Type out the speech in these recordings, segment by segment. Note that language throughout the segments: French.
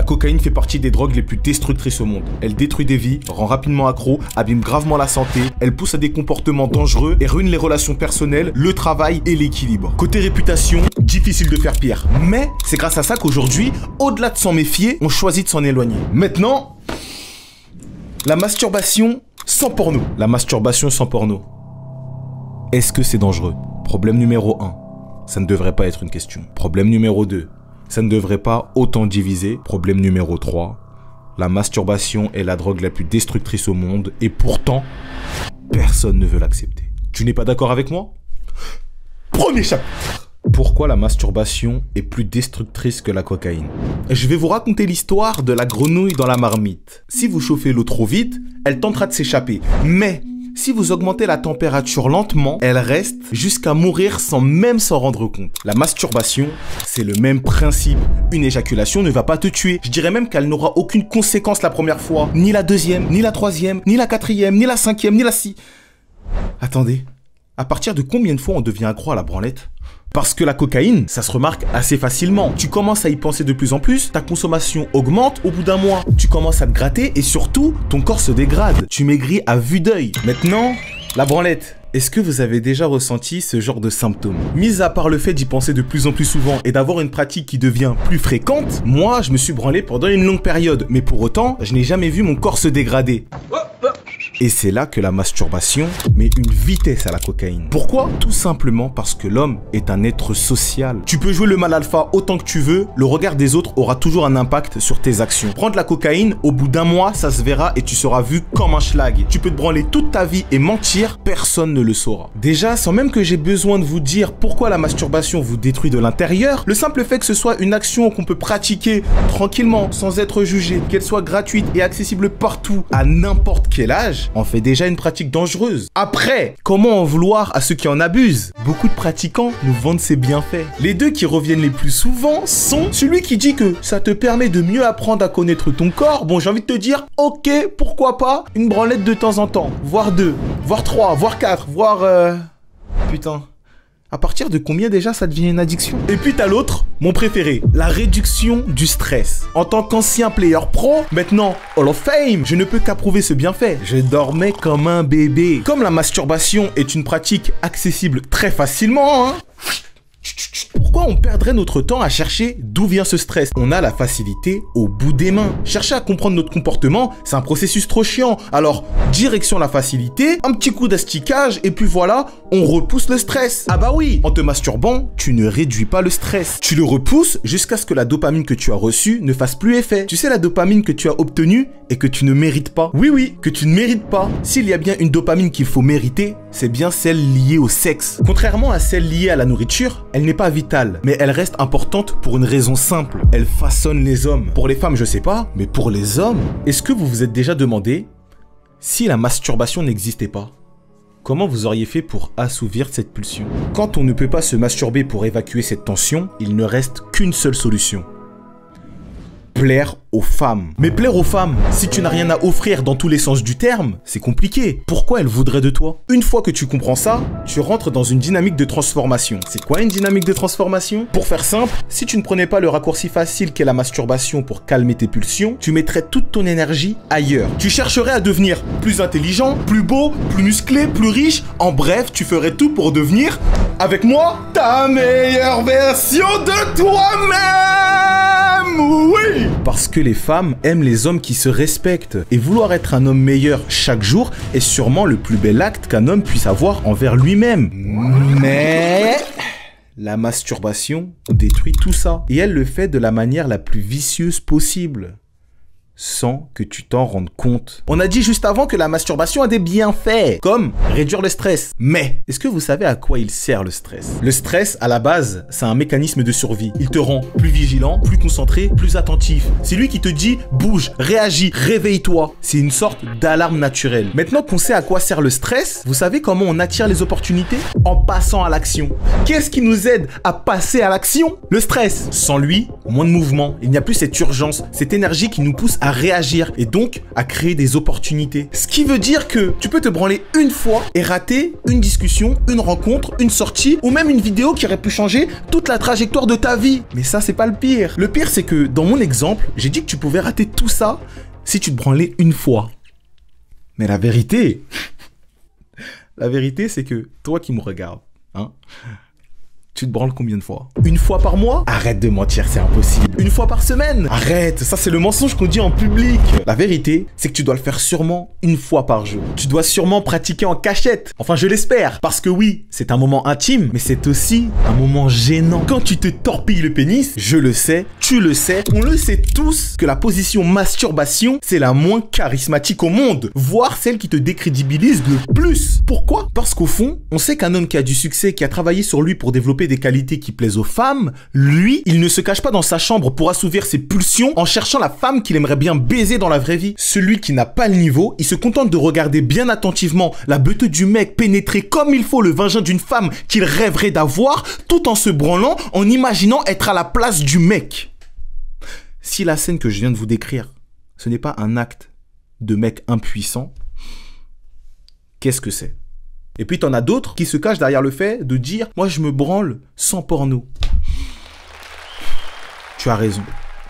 cocaïne fait partie des drogues les plus destructrices au monde. Elle détruit des vies, rend rapidement accro, abîme gravement la santé, elle pousse à des comportements dangereux et ruine les relations personnelles, le travail et l'équilibre. Côté réputation, difficile de faire pire. Mais c'est grâce à ça qu'aujourd'hui, au-delà de s'en méfier, on choisit de s'en éloigner. Maintenant, la masturbation sans porno. La masturbation sans porno. Est-ce que c'est dangereux? Problème numéro 1. Ça ne devrait pas être une question. Problème numéro 2. Ça ne devrait pas autant diviser. Problème numéro 3. La masturbation est la drogue la plus destructrice au monde et pourtant, personne ne veut l'accepter. Tu n'es pas d'accord avec moi? Premier chapitre. Pourquoi la masturbation est plus destructrice que la cocaïne? Je vais vous raconter l'histoire de la grenouille dans la marmite. Si vous chauffez l'eau trop vite, elle tentera de s'échapper. Mais si vous augmentez la température lentement, elle reste jusqu'à mourir sans même s'en rendre compte. La masturbation, c'est le même principe. Une éjaculation ne va pas te tuer. Je dirais même qu'elle n'aura aucune conséquence la première fois. Ni la deuxième, ni la troisième, ni la quatrième, ni la cinquième, ni la six. Attendez, à partir de combien de fois on devient accro à la branlette? Parce que la cocaïne, ça se remarque assez facilement. Tu commences à y penser de plus en plus, ta consommation augmente au bout d'un mois. Tu commences à te gratter et surtout, ton corps se dégrade. Tu maigris à vue d'œil. Maintenant, la branlette. Est-ce que vous avez déjà ressenti ce genre de symptômes? Mis à part le fait d'y penser de plus en plus souvent et d'avoir une pratique qui devient plus fréquente, moi, je me suis branlé pendant une longue période. Mais pour autant, je n'ai jamais vu mon corps se dégrader. Et c'est là que la masturbation met une vitesse à la cocaïne. Pourquoi? Tout simplement parce que l'homme est un être social. Tu peux jouer le mal alpha autant que tu veux, le regard des autres aura toujours un impact sur tes actions. Prendre la cocaïne, au bout d'un mois, ça se verra et tu seras vu comme un schlag. Tu peux te branler toute ta vie et mentir, personne ne le saura. Déjà, sans même que j'ai besoin de vous dire pourquoi la masturbation vous détruit de l'intérieur, le simple fait que ce soit une action qu'on peut pratiquer tranquillement, sans être jugé, qu'elle soit gratuite et accessible partout, à n'importe quel âge, en fait déjà une pratique dangereuse. Après, comment en vouloir à ceux qui en abusent? Beaucoup de pratiquants nous vendent ses bienfaits. Les deux qui reviennent les plus souvent sont celui qui dit que ça te permet de mieux apprendre à connaître ton corps. Bon, j'ai envie de te dire, ok, pourquoi pas une branlette de temps en temps, voire 2, voire 3, voire 4, voire... Putain... À partir de combien déjà ça devient une addiction? Et puis t'as l'autre, mon préféré, la réduction du stress. En tant qu'ancien player pro, maintenant Hall of Fame, je ne peux qu'approuver ce bienfait. Je dormais comme un bébé. Comme la masturbation est une pratique accessible très facilement, hein, pourquoi on perdrait notre temps à chercher d'où vient ce stress? On a la facilité au bout des mains. Chercher à comprendre notre comportement, c'est un processus trop chiant. Alors, direction la facilité, un petit coup d'asticage et puis voilà, on repousse le stress. Ah bah oui, en te masturbant, tu ne réduis pas le stress. Tu le repousses jusqu'à ce que la dopamine que tu as reçue ne fasse plus effet. Tu sais, la dopamine que tu as obtenue et que tu ne mérites pas. Oui, que tu ne mérites pas. S'il y a bien une dopamine qu'il faut mériter, c'est bien celle liée au sexe. Contrairement à celle liée à la nourriture, elle n'est pas vitale, mais elle reste importante pour une raison simple. Elle façonne les hommes. Pour les femmes, je sais pas, mais pour les hommes, est-ce que vous vous êtes déjà demandé si la masturbation n'existait pas? Comment vous auriez fait pour assouvir cette pulsion? Quand on ne peut pas se masturber pour évacuer cette tension, il ne reste qu'une seule solution. Plaire aux femmes. Mais plaire aux femmes, si tu n'as rien à offrir dans tous les sens du terme, c'est compliqué. Pourquoi elles voudraient de toi? Une fois que tu comprends ça, tu rentres dans une dynamique de transformation. C'est quoi une dynamique de transformation? Pour faire simple, si tu ne prenais pas le raccourci facile qu'est la masturbation pour calmer tes pulsions, tu mettrais toute ton énergie ailleurs. Tu chercherais à devenir plus intelligent, plus beau, plus musclé, plus riche. En bref, tu ferais tout pour devenir, avec moi, ta meilleure version de toi-même. Oui! Parce que les femmes aiment les hommes qui se respectent. Et vouloir être un homme meilleur chaque jour est sûrement le plus bel acte qu'un homme puisse avoir envers lui-même. Mais... la masturbation détruit tout ça. Et elle le fait de la manière la plus vicieuse possible. Sans que tu t'en rendes compte. On a dit juste avant que la masturbation a des bienfaits, comme réduire le stress. Mais, est-ce que vous savez à quoi il sert le stress? Le stress, à la base, c'est un mécanisme de survie. Il te rend plus vigilant, plus concentré, plus attentif. C'est lui qui te dit « bouge, réagis, réveille-toi ». C'est une sorte d'alarme naturelle. Maintenant qu'on sait à quoi sert le stress, vous savez comment on attire les opportunités? En passant à l'action. Qu'est-ce qui nous aide à passer à l'action? Le stress. Sans lui, moins de mouvement. Il n'y a plus cette urgence, cette énergie qui nous pousse à réagir et donc à créer des opportunités. Ce qui veut dire que tu peux te branler une fois et rater une discussion, une rencontre, une sortie ou même une vidéo qui aurait pu changer toute la trajectoire de ta vie. Mais ça, c'est pas le pire. Le pire, c'est que dans mon exemple, j'ai dit que tu pouvais rater tout ça si tu te branlais une fois. Mais la vérité, c'est que toi qui me regardes, hein, tu te branles combien de fois? Une fois par mois? Arrête de mentir, c'est impossible. Une fois par semaine? Arrête, ça c'est le mensonge qu'on dit en public. La vérité, c'est que tu dois le faire sûrement une fois par jour. Tu dois sûrement pratiquer en cachette. Enfin, je l'espère. Parce que oui, c'est un moment intime, mais c'est aussi un moment gênant. Quand tu te torpilles le pénis, je le sais, tu le sais, on le sait tous que la position masturbation, c'est la moins charismatique au monde, voire celle qui te décrédibilise le plus. Pourquoi? Parce qu'au fond, on sait qu'un homme qui a du succès, qui a travaillé sur lui pour développer des qualités qui plaisent aux femmes, lui, il ne se cache pas dans sa chambre pour assouvir ses pulsions en cherchant la femme qu'il aimerait bien baiser dans la vraie vie. Celui qui n'a pas le niveau, il se contente de regarder bien attentivement la beauté du mec pénétrer comme il faut le vagin d'une femme qu'il rêverait d'avoir, tout en se branlant, en imaginant être à la place du mec. Si la scène que je viens de vous décrire, ce n'est pas un acte de mec impuissant, qu'est-ce que c'est? Et puis t'en as d'autres qui se cachent derrière le fait de dire « Moi je me branle sans porno ». Tu as raison.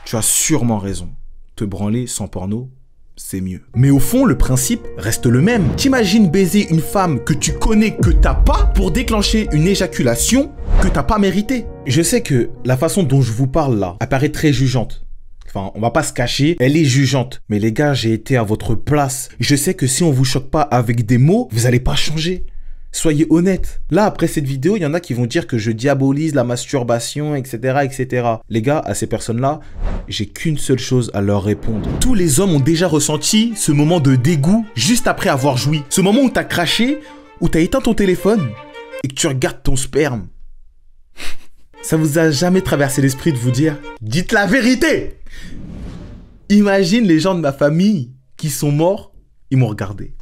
Tu as sûrement raison. Te branler sans porno, c'est mieux. Mais au fond, le principe reste le même. T'imagines baiser une femme que tu connais que t'as pas pour déclencher une éjaculation que t'as pas méritée. Je sais que la façon dont je vous parle là apparaît très jugeante. Enfin, on va pas se cacher, elle est jugeante. Mais les gars, j'ai été à votre place. Je sais que si on vous choque pas avec des mots, vous allez pas changer. Soyez honnêtes. Là, après cette vidéo, il y en a qui vont dire que je diabolise la masturbation, etc., etc. Les gars, à ces personnes-là, j'ai qu'une seule chose à leur répondre. Tous les hommes ont déjà ressenti ce moment de dégoût juste après avoir joui. Ce moment où t'as craché, où t'as éteint ton téléphone et que tu regardes ton sperme. Ça vous a jamais traversé l'esprit de vous dire « Dites la vérité !» Imagine les gens de ma famille qui sont morts, ils m'ont regardé.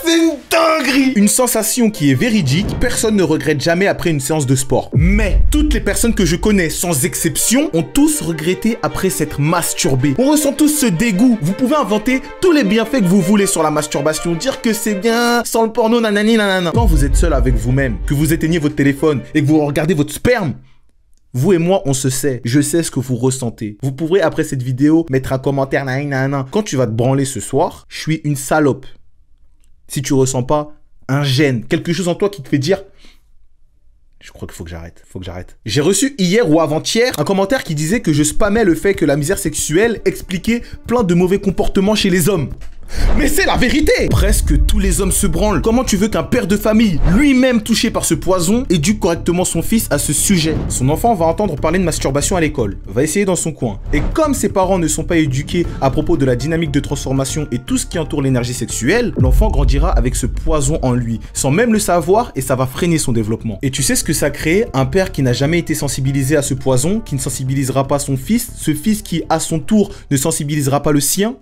C'est une dinguerie! Une sensation qui est véridique, personne ne regrette jamais après une séance de sport. Mais toutes les personnes que je connais, sans exception, ont tous regretté après s'être masturbés. On ressent tous ce dégoût. Vous pouvez inventer tous les bienfaits que vous voulez sur la masturbation, dire que c'est bien, sans le porno, nanani, nanana. Quand vous êtes seul avec vous-même, que vous éteignez votre téléphone et que vous regardez votre sperme, vous et moi, on se sait. Je sais ce que vous ressentez. Vous pourrez, après cette vidéo, mettre un commentaire, nanana. Quand tu vas te branler ce soir, je suis une salope. Si tu ressens pas un gêne, quelque chose en toi qui te fait dire « Je crois qu'il faut que j'arrête. » J'ai reçu hier ou avant-hier un commentaire qui disait que je spammais le fait que la misère sexuelle expliquait plein de mauvais comportements chez les hommes. Mais c'est la vérité! Presque tous les hommes se branlent. Comment tu veux qu'un père de famille, lui-même touché par ce poison, éduque correctement son fils à ce sujet? Son enfant va entendre parler de masturbation à l'école, va essayer dans son coin. Et comme ses parents ne sont pas éduqués à propos de la dynamique de transformation et tout ce qui entoure l'énergie sexuelle, l'enfant grandira avec ce poison en lui, sans même le savoir, et ça va freiner son développement. Et tu sais ce que ça crée? Un père qui n'a jamais été sensibilisé à ce poison, qui ne sensibilisera pas son fils, ce fils qui, à son tour, ne sensibilisera pas le sien?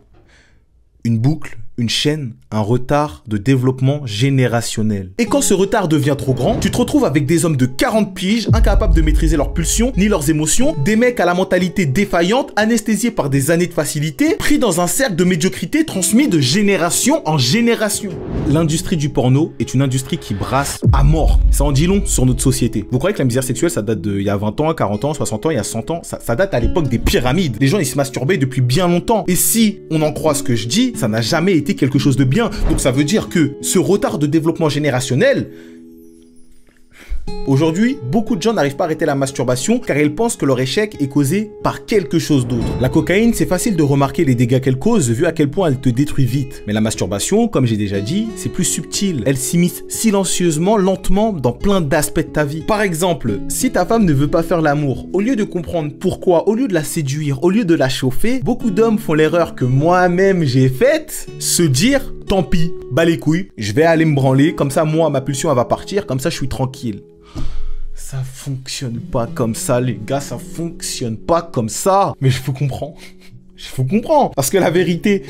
Une boucle, une chaîne, un retard de développement générationnel. Et quand ce retard devient trop grand, tu te retrouves avec des hommes de 40 piges, incapables de maîtriser leurs pulsions, ni leurs émotions, des mecs à la mentalité défaillante, anesthésiés par des années de facilité, pris dans un cercle de médiocrité transmis de génération en génération. L'industrie du porno est une industrie qui brasse à mort. Ça en dit long sur notre société. Vous croyez que la misère sexuelle, ça date d'il y a 20 ans, 40 ans, 60 ans, il y a 100 ans? Ça date à l'époque des pyramides. Les gens, ils se masturbaient depuis bien longtemps. Et si on en croit ce que je dis, ça n'a jamais été quelque chose de bien. Donc ça veut dire que ce retard de développement générationnel, aujourd'hui, beaucoup de gens n'arrivent pas à arrêter la masturbation car ils pensent que leur échec est causé par quelque chose d'autre. La cocaïne, c'est facile de remarquer les dégâts qu'elle cause vu à quel point elle te détruit vite. Mais la masturbation, comme j'ai déjà dit, c'est plus subtil. Elle s'immisce silencieusement, lentement dans plein d'aspects de ta vie. Par exemple, si ta femme ne veut pas faire l'amour, au lieu de comprendre pourquoi, au lieu de la séduire, au lieu de la chauffer, beaucoup d'hommes font l'erreur que moi-même j'ai faite, se dire « Tant pis, bas les couilles, je vais aller me branler, comme ça moi ma pulsion elle va partir, comme ça je suis tranquille. » Ça fonctionne pas comme ça, les gars, ça fonctionne pas comme ça. Mais je vous comprends. Je vous comprends. Parce que la vérité,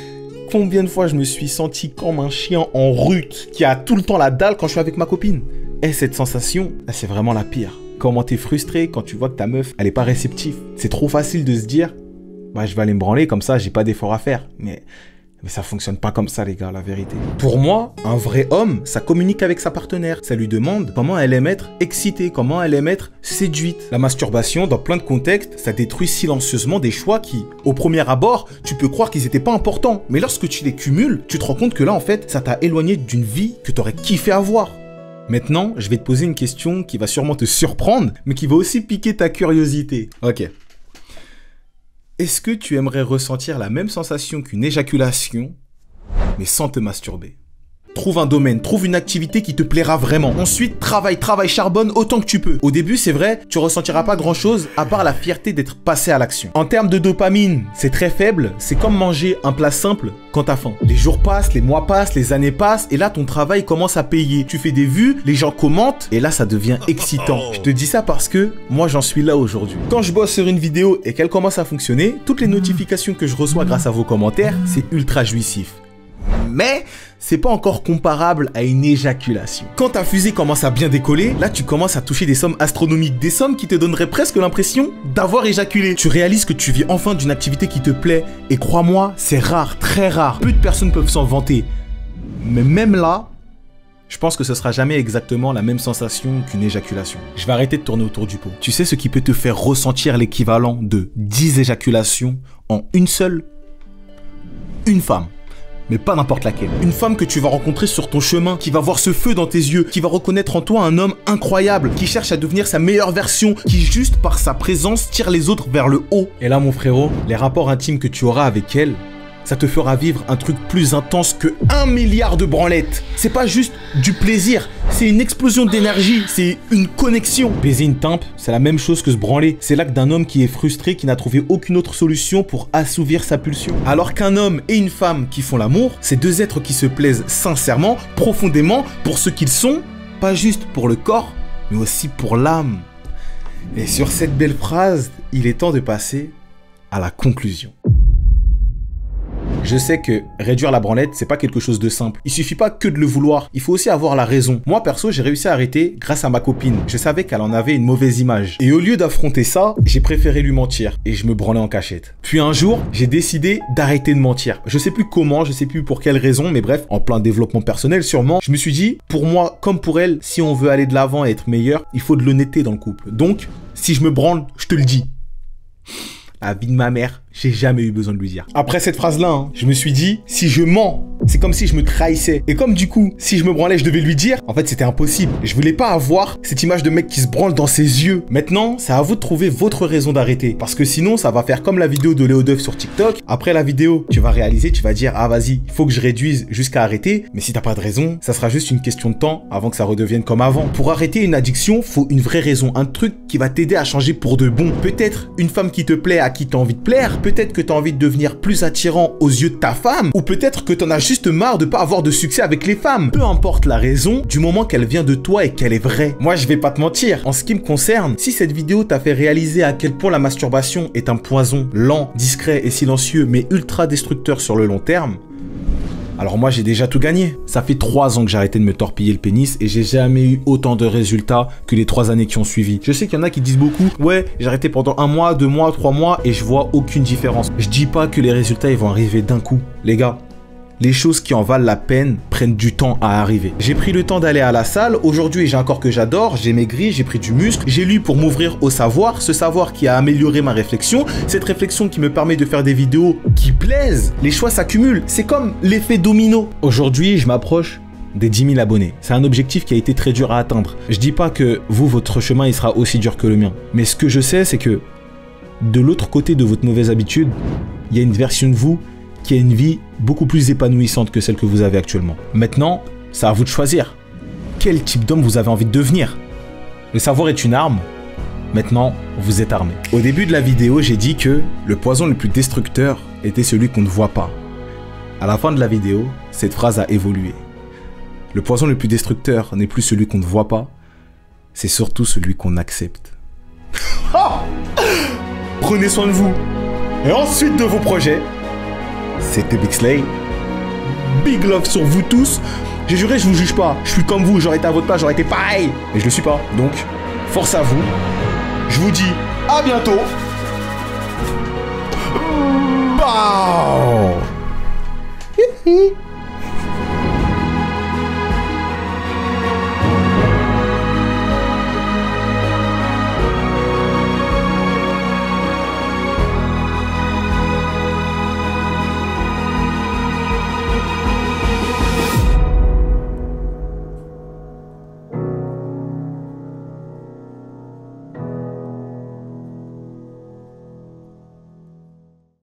combien de fois je me suis senti comme un chien en rut qui a tout le temps la dalle quand je suis avec ma copine. Et cette sensation, c'est vraiment la pire. Comment t'es frustré quand tu vois que ta meuf, elle est pas réceptive. C'est trop facile de se dire, bah je vais aller me branler, comme ça j'ai pas d'effort à faire. Mais ça fonctionne pas comme ça les gars, la vérité. Pour moi, un vrai homme, ça communique avec sa partenaire. Ça lui demande comment elle aime être excitée, comment elle aime être séduite. La masturbation, dans plein de contextes, ça détruit silencieusement des choix qui, au premier abord, tu peux croire qu'ils étaient pas importants. Mais lorsque tu les cumules, tu te rends compte que là en fait, ça t'a éloigné d'une vie que t'aurais kiffé avoir. Maintenant, je vais te poser une question qui va sûrement te surprendre, mais qui va aussi piquer ta curiosité. Ok. Est-ce que tu aimerais ressentir la même sensation qu'une éjaculation, mais sans te masturber? Trouve un domaine, trouve une activité qui te plaira vraiment. Ensuite, travaille, charbonne autant que tu peux. Au début, c'est vrai, tu ressentiras pas grand-chose à part la fierté d'être passé à l'action. En termes de dopamine, c'est très faible. C'est comme manger un plat simple quand t'as faim. Les jours passent, les mois passent, les années passent, et là, ton travail commence à payer. Tu fais des vues, les gens commentent, et là, ça devient excitant. Je te dis ça parce que moi, j'en suis là aujourd'hui. Quand je bosse sur une vidéo et qu'elle commence à fonctionner, toutes les notifications que je reçois grâce à vos commentaires, c'est ultra jouissif. Mais c'est pas encore comparable à une éjaculation. Quand ta fusée commence à bien décoller, là tu commences à toucher des sommes astronomiques, des sommes qui te donneraient presque l'impression d'avoir éjaculé. Tu réalises que tu vis enfin d'une activité qui te plaît, et crois-moi, c'est rare, très rare. Peu de personnes peuvent s'en vanter. Mais même là, je pense que ce sera jamais exactement la même sensation qu'une éjaculation. Je vais arrêter de tourner autour du pot. Tu sais ce qui peut te faire ressentir l'équivalent de 10 éjaculations en une seule? Une femme. Mais pas n'importe laquelle. Une femme que tu vas rencontrer sur ton chemin, qui va voir ce feu dans tes yeux, qui va reconnaître en toi un homme incroyable, qui cherche à devenir sa meilleure version, qui juste par sa présence tire les autres vers le haut. Et là mon frérot, les rapports intimes que tu auras avec elle, ça te fera vivre un truc plus intense que 1 milliard de branlettes. C'est pas juste du plaisir, c'est une explosion d'énergie, c'est une connexion. Baiser une tempe, c'est la même chose que se branler. C'est l'acte d'un homme qui est frustré, qui n'a trouvé aucune autre solution pour assouvir sa pulsion. Alors qu'un homme et une femme qui font l'amour, c'est deux êtres qui se plaisent sincèrement, profondément, pour ce qu'ils sont, pas juste pour le corps, mais aussi pour l'âme. Et sur cette belle phrase, il est temps de passer à la conclusion. Je sais que réduire la branlette, c'est pas quelque chose de simple. Il suffit pas que de le vouloir, il faut aussi avoir la raison. Moi perso, j'ai réussi à arrêter grâce à ma copine. Je savais qu'elle en avait une mauvaise image. Et au lieu d'affronter ça, j'ai préféré lui mentir. Et je me branlais en cachette. Puis un jour, j'ai décidé d'arrêter de mentir. Je sais plus comment, je sais plus pour quelle raison, mais bref, en plein développement personnel sûrement. Je me suis dit, pour moi comme pour elle, si on veut aller de l'avant et être meilleur, il faut de l'honnêteté dans le couple. Donc, si je me branle, je te le dis. La vie de ma mère, j'ai jamais eu besoin de lui dire. Après cette phrase-là, je me suis dit, si je mens, c'est comme si je me trahissais. Et comme du coup, si je me branlais, je devais lui dire, en fait, c'était impossible. Je voulais pas avoir cette image de mec qui se branle dans ses yeux. Maintenant, c'est à vous de trouver votre raison d'arrêter. Parce que sinon, ça va faire comme la vidéo de Léo Duff sur TikTok. Après la vidéo, tu vas réaliser, tu vas dire, ah vas-y, il faut que je réduise jusqu'à arrêter. Mais si t'as pas de raison, ça sera juste une question de temps avant que ça redevienne comme avant. Pour arrêter une addiction, faut une vraie raison. Un truc qui va t'aider à changer pour de bon. Peut-être une femme qui te plaît, à qui t'as envie de plaire. Peut-être que t'as envie de devenir plus attirant aux yeux de ta femme. Ou peut-être que t'en as juste marre de pas avoir de succès avec les femmes. Peu importe la raison, du moment qu'elle vient de toi et qu'elle est vraie. Moi, je vais pas te mentir. En ce qui me concerne, si cette vidéo t'a fait réaliser à quel point la masturbation est un poison lent, discret et silencieux, mais ultra destructeur sur le long terme, alors moi j'ai déjà tout gagné. Ça fait 3 ans que j'ai arrêté de me torpiller le pénis et j'ai jamais eu autant de résultats que les 3 années qui ont suivi. Je sais qu'il y en a qui disent beaucoup, ouais, j'ai arrêté pendant 1 mois, 2 mois, 3 mois et je vois aucune différence. Je dis pas que les résultats ils vont arriver d'un coup. Les gars, les choses qui en valent la peine prennent du temps à arriver. J'ai pris le temps d'aller à la salle. Aujourd'hui, j'ai un corps que j'adore. J'ai maigri, j'ai pris du muscle. J'ai lu pour m'ouvrir au savoir. Ce savoir qui a amélioré ma réflexion. Cette réflexion qui me permet de faire des vidéos qui plaisent. Les choix s'accumulent. C'est comme l'effet domino. Aujourd'hui, je m'approche des 10 000 abonnés. C'est un objectif qui a été très dur à atteindre. Je dis pas que vous, votre chemin, il sera aussi dur que le mien. Mais ce que je sais, c'est que de l'autre côté de votre mauvaise habitude, il y a une version de vous qui a une vie beaucoup plus épanouissante que celle que vous avez actuellement. Maintenant, c'est à vous de choisir. Quel type d'homme vous avez envie de devenir? Le savoir est une arme. Maintenant, vous êtes armé. Au début de la vidéo, j'ai dit que le poison le plus destructeur était celui qu'on ne voit pas. À la fin de la vidéo, cette phrase a évolué. Le poison le plus destructeur n'est plus celui qu'on ne voit pas, c'est surtout celui qu'on accepte. Prenez soin de vous. Et ensuite de vos projets. C'était Big Slay. Big love sur vous tous. J'ai juré, je vous juge pas. Je suis comme vous, j'aurais été à votre place, j'aurais été pareil. Mais je le suis pas. Donc, Force à vous. Je vous dis à bientôt. Bah